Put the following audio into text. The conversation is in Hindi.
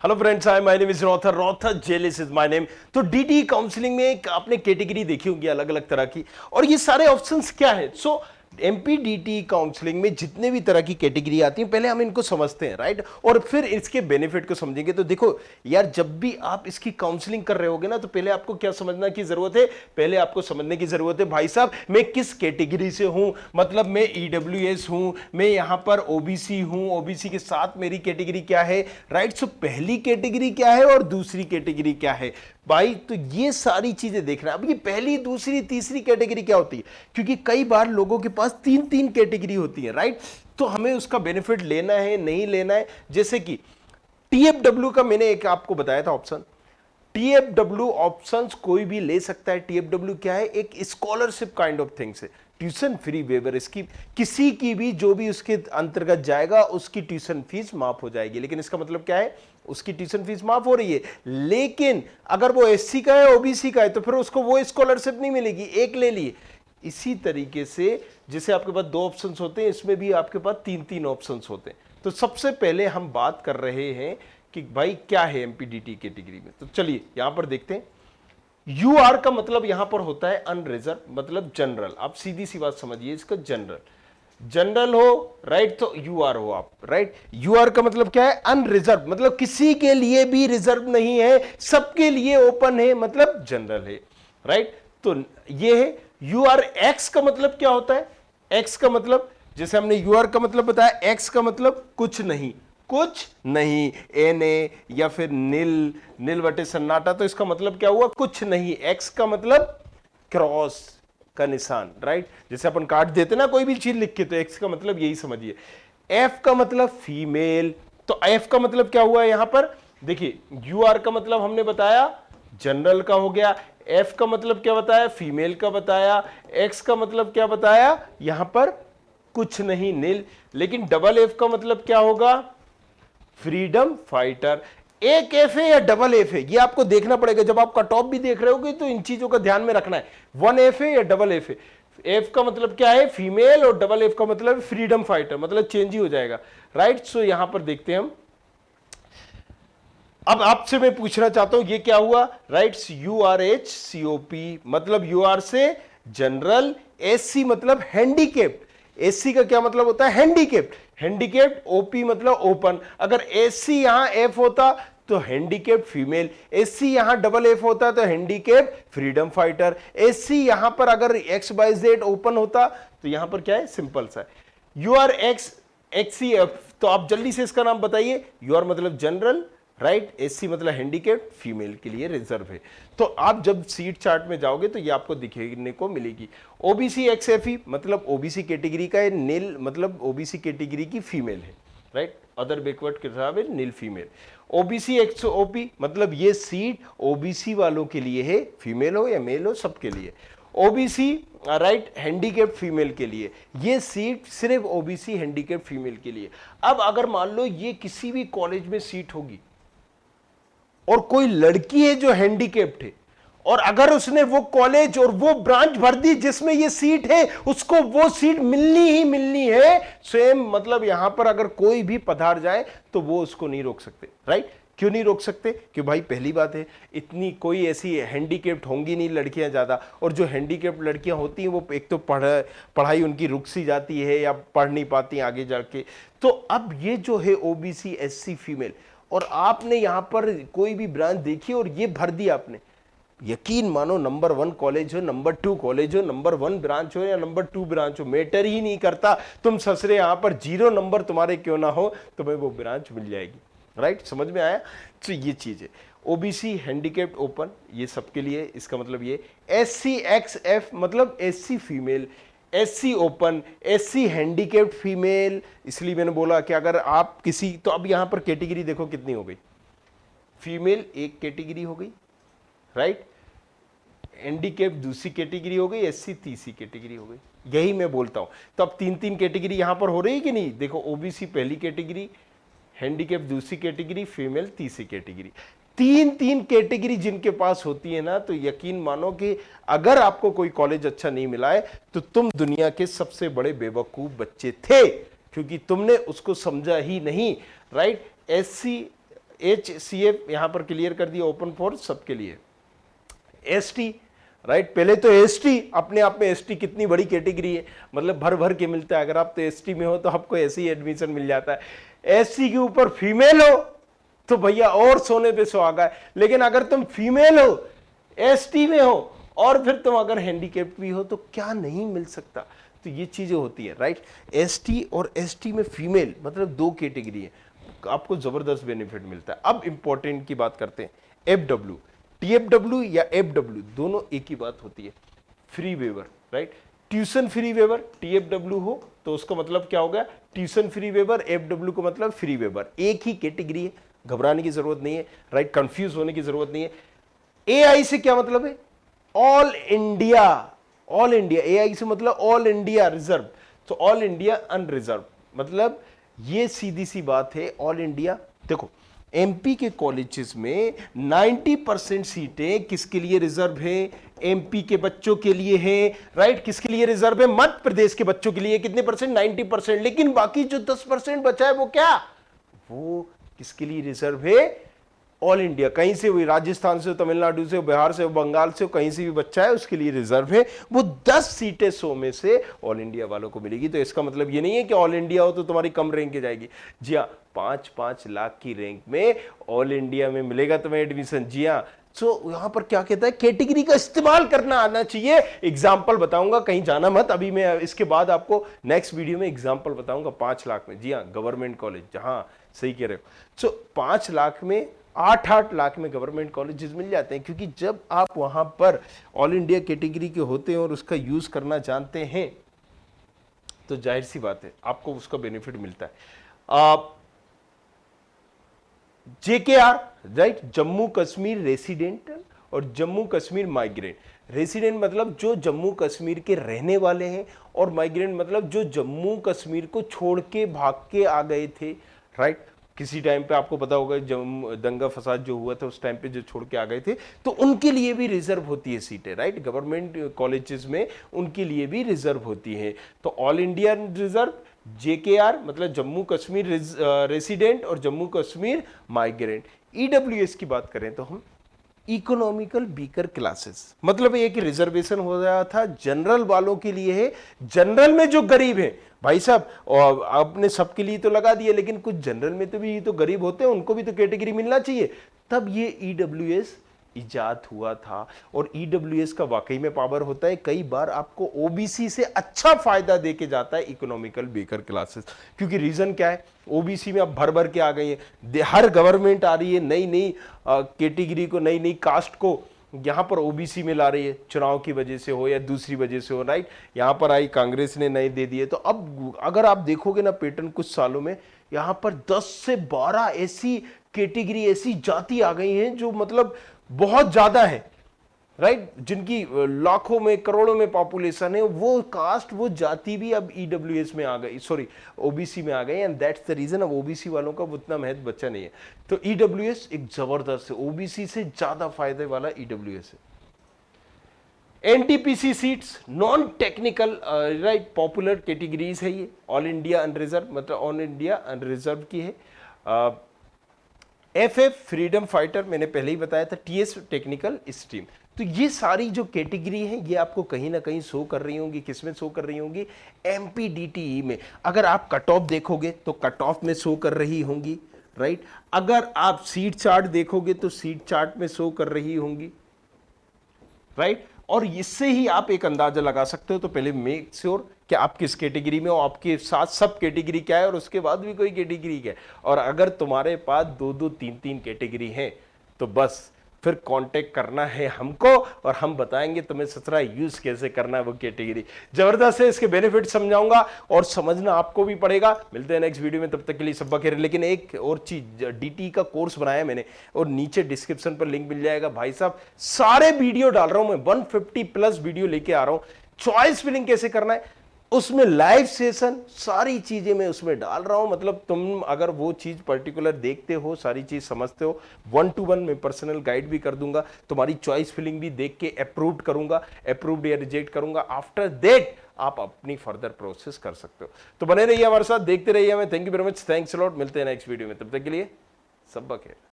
Hello friends, hi, my name is रॉथर। रॉथर जेलिस इज माय नेम। तो डीटी काउंसलिंग में एक आपने कैटेगरी देखी होगी अलग अलग तरह की, और ये सारे ऑप्शंस क्या है। सो एमपीडीटी काउंसलिंग में जितने भी तरह की कैटेगरी आती है, पहले हम इनको समझते हैं, राइट, और फिर इसके बेनिफिट को समझेंगे। तो देखो यार, जब भी आप इसकी काउंसलिंग कर रहे होगे ना, तो पहले आपको क्या समझना की जरूरत है? पहले आपको समझने की जरूरत है, भाई साहब मैं किस कैटेगरी से हूं। मतलब मैं ईडब्ल्यूएस हूं, मैं यहां पर ओबीसी हूं, ओबीसी के साथ मेरी कैटेगरी क्या है, राइट। सो पहली कैटेगरी क्या है और दूसरी कैटेगरी क्या है भाई, तो ये सारी चीजें देखना। अब ये पहली, दूसरी, तीसरी कैटेगरी क्या होती है, क्योंकि कई बार लोगों के पास तीन तीन कैटेगरी होती है, राइट। तो हमें उसका बेनिफिट लेना है नहीं लेना है। जैसे कि टीएफडब्ल्यू का मैंने एक आपको बताया था ऑप्शन। टीएफडब्ल्यू ऑप्शंस कोई भी ले सकता है। टीएफडब्ल्यू क्या है? एक स्कॉलरशिप काइंड ऑफ थिंग्स है, ट्यूशन फ्री वेवर स्कीम। किसी की भी जो भी उसके अंतर्गत जाएगा उसकी ट्यूशन फीस माफ हो जाएगी। लेकिन इसका मतलब क्या है? उसकी ट्यूशन फीस माफ हो रही है, लेकिन अगर वो एससी का है, ओबीसी का है, तो फिर उसको वो स्कॉलरशिप नहीं मिलेगी। एक ले लिए। इसी तरीके से जैसे आपके पास दो ऑप्शंस होते हैं, इसमें भी आपके पास तीन तीन ऑप्शंस होते हैं। तो सबसे पहले हम बात कर रहे हैं कि भाई क्या है एमपीडीटी कैटेगरी में। तो चलिए यहां पर देखते हैं। यूआर का मतलब यहां पर होता है अनरिजर्व, मतलब जनरल। आप सीधी सी बात समझिए, इसका जनरल जनरल हो, राइट, तो यूआर हो आप, राइट। यूआर का मतलब क्या है? अनरिजर्व, मतलब किसी के लिए भी रिजर्व नहीं है, सबके लिए ओपन है, मतलब जनरल है, राइट। तो ये है। यूआर एक्स का मतलब क्या होता है? एक्स का मतलब, जैसे हमने यूआर का मतलब बताया, एक्स का मतलब कुछ नहीं, कुछ नहीं, एन या फिर नील, नील वटे सन्नाटा। तो इसका मतलब क्या हुआ? कुछ नहीं। एक्स का मतलब क्रॉस का निशान, राइट। जैसे अपन काट देते ना कोई भी चीज लिख के, तो एक्स का मतलब यही समझिए। एफ का मतलब फीमेल। तो एफ का मतलब क्या हुआ यहां पर? देखिए, यूआर का मतलब हमने बताया जनरल का हो गया, एफ का मतलब क्या बताया? फीमेल का बताया, एक्स का मतलब क्या बताया यहां पर? कुछ नहीं, नील। लेकिन डबल एफ का मतलब क्या होगा? Freedom fighter. एक एफ है या डबल एफ है, ये आपको देखना पड़ेगा। जब आप कट ऑफ भी देख रहे होगे तो इन चीजों का ध्यान में रखना है। वन एफ है या डबल एफ है। एफ का मतलब क्या है? फीमेल, और डबल एफ का मतलब फ्रीडम फाइटर, मतलब चेंज ही हो जाएगा, राइट। सो यहां पर देखते हैं हम। अब आपसे मैं पूछना चाहता हूं, ये क्या हुआ, right. U R H C O P मतलब यू आर से जनरल, एस सी मतलब हैंडीकेप्ड। एससी का क्या मतलब होता है? हैंडीकेप्ड। हैंडीकेप्ड, ओपी मतलब ओपन। अगर एससी यहां एफ होता तो हैंडीकेप्ड फीमेल, एससी यहां डबल एफ होता तो हैंडीकेप्ड फ्रीडम फाइटर, एससी यहां पर अगर एक्स बाई जेड ओपन होता तो यहां पर क्या है? सिंपल सा U R X XC F. तो आप जल्दी से इसका नाम बताइए। यू आर मतलब जनरल, राइट, एससी मतलब हैंडीकेप्ड, फीमेल के लिए रिजर्व है। तो आप जब सीट चार्ट में जाओगे तो ये आपको दिखने को मिलेगी। ओबीसी एक्सएफई मतलब ओबीसी कैटेगरी का है, नील मतलब ओबीसी कैटेगरी की फीमेल है, राइट। अदर बैकवर्ड के हिसाब है नील फीमेल। ओबीसी एक्स ओपी मतलब ये सीट ओबीसी वालों के लिए है, फीमेल हो या मेल हो सबके लिए। ओबीसी राइट हैंडीकेप्ड फीमेल के लिए ये सीट सिर्फ ओबीसी हैंडीकेप्ड फीमेल के लिए। अब अगर मान लो ये किसी भी कॉलेज में सीट होगी और कोई लड़की है जो हैंडीकेप्ड है, और अगर उसने वो कॉलेज और वो ब्रांच भर दी जिसमें ये सीट है, उसको वो सीट मिलनी ही मिलनी है। सेम मतलब यहां पर अगर कोई भी पधार जाए तो वो उसको नहीं रोक सकते, राइट। क्यों नहीं रोक सकते? क्यों भाई, पहली बात है इतनी कोई ऐसी हैंडीकेप्ड होंगी नहीं लड़कियां ज्यादा, और जो हैंडीकेप्ड लड़कियां होती हैं वो एक तो पढ़ाई उनकी रुक सी जाती है या पढ़ नहीं पाती आगे जाके। तो अब ये जो है ओबीसी एससी फीमेल, और आपने यहां पर कोई भी ब्रांच देखी और ये भर दिया आपने, यकीन मानो नंबर 1 कॉलेज हो, नंबर 2 कॉलेज हो, नंबर 1 ब्रांच हो या नंबर 2 ब्रांच हो, मैटर ही नहीं करता। तुम ससरे यहां पर 0 नंबर तुम्हारे क्यों ना हो, तुम्हें वो ब्रांच मिल जाएगी, राइट। समझ में आया? तो ये चीज है। ओबीसी हैंडीकेप्ड ओपन ये सबके लिए, इसका मतलब ये। एससी एक्स एफ मतलब SC female, SC open, SC handicapped female. इसलिए मैंने बोला कि अगर आप किसी, तो अब यहां पर कैटेगरी देखो कितनी हो गई। फीमेल एक कैटेगरी हो गई, राइट, हैंडीकेप दूसरी कैटेगरी हो गई, एससी तीसरी कैटेगरी हो गई। यही मैं बोलता हूं। तो अब तीन तीन कैटेगरी यहां पर हो रही है कि नहीं? देखो, ओबीसी पहली कैटेगरी, हैंडीकेप दूसरी कैटेगरी, फीमेल तीसरी कैटेगरी। तीन तीन कैटेगरी जिनके पास होती है ना, तो यकीन मानो कि अगर आपको कोई कॉलेज अच्छा नहीं मिला है तो तुम दुनिया के सबसे बड़े बेवकूफ बच्चे थे, क्योंकि तुमने उसको समझा ही नहीं, राइट। एससी HCF यहां पर क्लियर कर दिया, ओपन फॉर सबके लिए। ST, राइट, पहले तो ST अपने आप में ST कितनी बड़ी कैटेगरी है, मतलब भर भर के मिलता है। अगर आप तो ST में हो तो आपको ऐसे ही एडमिशन मिल जाता है। SC के ऊपर फीमेल हो तो भैया और सोने पे सुहागा है। लेकिन अगर तुम फीमेल हो, ST में हो, और फिर तुम अगर हैंडीकैप्ड भी हो तो क्या नहीं मिल सकता। तो ये चीजें होती है, राइट। ST और ST में फीमेल मतलब 2 कैटेगरी है, आपको जबरदस्त बेनिफिट मिलता है। अब इंपॉर्टेंट की बात करते हैं, FW, TFW या FW दोनों एक ही बात होती है, free waiver, right. Tuition free waiver TFW हो तो उसका मतलब क्या हो गया, ट्यूशन फ्री वेवर। FW को मतलब फ्री वेवर, एक ही कैटेगरी है, घबराने की जरूरत नहीं है, राइट, कंफ्यूज होने की जरूरत नहीं है। AI से क्या मतलब है, all India, all India. AI से मतलब ऑल इंडिया रिजर्व, तो ऑल इंडिया अनरिजर्व, मतलब ये सीधी सी बात है, ऑल इंडिया। देखो MP के कॉलेजेस में 90% सीटें किसके लिए रिजर्व है, MP के बच्चों के लिए है, राइट। किसके लिए रिजर्व है, मध्य प्रदेश के बच्चों के लिए। कितने परसेंट, 90%। लेकिन बाकी जो 10% बचा है वो क्या, वो किसके लिए रिजर्व है, ऑल इंडिया। कहीं से हुई, राजस्थान से, तमिलनाडु से, बिहार से, बंगाल से, कहीं से भी बच्चा है उसके लिए रिजर्व है। वो 10 सीटें 100 में से ऑल इंडिया वालों को मिलेगी। तो इसका मतलब ये नहीं है कि ऑल इंडिया हो तो तुम्हारी कम रैंक की जाएगी। जी हाँ, 5-5 लाख की रैंक में ऑल इंडिया में मिलेगा तुम्हें एडमिशन। जी हाँ, तो यहां पर क्या कहता है, कैटेगरी का इस्तेमाल करना आना चाहिए। एग्जाम्पल बताऊंगा, कहीं जाना मत, अभी मैं इसके बाद आपको नेक्स्ट वीडियो में एग्जाम्पल बताऊंगा। 5 लाख में, जी हाँ, गवर्नमेंट कॉलेज, जहां सही कह रहे हो। सो 5 लाख में 8-8 लाख में गवर्नमेंट कॉलेजेस मिल जाते हैं, क्योंकि जब आप वहां पर ऑल इंडिया कैटेगरी के होते हैं और उसका यूज करना जानते हैं तो जाहिर सी बात है आपको उसका बेनिफिट मिलता है। JKR, right, Jammu Kashmir resident और जम्मू कश्मीर माइग्रेंट। रेसिडेंट मतलब जो जम्मू कश्मीर के रहने वाले हैं, और माइग्रेंट मतलब जो जम्मू कश्मीर को छोड़ के भाग के आ गए थे, राइट। किसी टाइम पे आपको पता होगा जब दंगा फसाद जो हुआ था उस टाइम पे जो छोड़ के आ गए थे, तो उनके लिए भी रिजर्व होती है सीटें, राइट। गवर्नमेंट कॉलेजेस में उनके लिए भी रिजर्व होती है। तो ऑल इंडिया रिजर्व, JKR मतलब जम्मू कश्मीर रेसिडेंट और जम्मू कश्मीर माइग्रेंट। EWS की बात करें तो हम इकोनॉमिकल वीकर क्लासेस, मतलब एक रिजर्वेशन हो गया था जनरल वालों के लिए है। जनरल में जो गरीब है भाई साहब, और आपने सबके लिए तो लगा दिया, लेकिन कुछ जनरल में तो भी तो गरीब होते हैं, उनको भी तो कैटेगरी मिलना चाहिए। तब ये EWS इजाद हुआ था। और EWS का वाकई में पावर होता है, कई बार आपको OBC से अच्छा फायदा देके जाता है इकोनॉमिकल वीकर क्लासेस। क्योंकि रीजन क्या है, OBC में अब भर भर के आ गई है, हर गवर्नमेंट आ रही है नई नई कैटेगरी को, नई नई कास्ट को यहां पर OBC में ला रही है, चुनाव की वजह से हो या दूसरी वजह से हो, राइट। यहां पर आई कांग्रेस ने नए दे दिए। तो अब अगर आप देखोगे ना पैटर्न कुछ सालों में, यहां पर 10 से 12 ऐसी कैटेगरी, ऐसी जाति आ गई हैं जो मतलब बहुत ज्यादा है, राइट, जिनकी लाखों में करोड़ों में पॉपुलेशन है। वो कास्ट, वो जाति भी अब EWS में आ गई, सॉरी OBC में आ गई, एंड दैट्स द रीजन अब OBC वालों का उतना महत्व बच्चा नहीं है। तो EWS एक जबरदस्त है, OBC से ज्यादा फायदे वाला EWS है। NTPC seats non technical, right, popular categories है ये। ऑल इंडिया अनरिजर्व मतलब ऑल इंडिया अनरिजर्व की है। FF फ्रीडम फाइटर मैंने पहले ही बताया था। TS technical stream. तो ये सारी जो कैटेगरी है ये आपको कहीं ना कहीं शो कर रही होंगी, किसमें शो कर रही होंगी, MPDTE में। अगर आप कट ऑफ देखोगे तो कट ऑफ में शो कर रही होंगी, राइट। अगर आप सीट चार्ट देखोगे तो सीट चार्ट में शो कर रही होंगी, राइट। और इससे ही आप एक अंदाजा लगा सकते हो। तो पहले मेक श्योर कि आप किस कैटेगरी में हो, आपके साथ सब कैटेगरी क्या है, और उसके बाद भी कोई कैटेगरी क्या है। और अगर तुम्हारे पास 2-2, 3-3 कैटेगरी हैं तो बस फिर कांटेक्ट करना है हमको, और हम बताएंगे तुम्हें सचरा यूज कैसे करना है वो कैटेगरी। जबरदस्त है, इसके बेनिफिट समझाऊंगा और समझना आपको भी पड़ेगा। मिलते हैं नेक्स्ट वीडियो में, तब तक के लिए सब बखेर। लेकिन एक और चीज, DT का कोर्स बनाया मैंने, और नीचे डिस्क्रिप्शन पर लिंक मिल जाएगा। भाई साहब सारे वीडियो डाल रहा हूं मैं, 150+ वीडियो लेके आ रहा हूं। चॉइस फिलिंग कैसे करना है उसमें, लाइव सेशन, सारी चीजें मैं उसमें डाल रहा हूं। मतलब तुम अगर वो चीज पर्टिकुलर देखते हो, सारी चीज समझते हो, 1-to-1 में पर्सनल गाइड भी कर दूंगा, तुम्हारी चॉइस फिलिंग भी देख के अप्रूव्ड करूंगा, अप्रूव्ड या रिजेक्ट करूंगा। आफ्टर दैट आप अपनी फर्दर प्रोसेस कर सकते हो। तो बने रहिए हमारे साथ, देखते रहिए हमें। Thank you very much, thanks a lot. मिलते हैं नेक्स्ट वीडियो में, तब तक के लिए सब बखेर।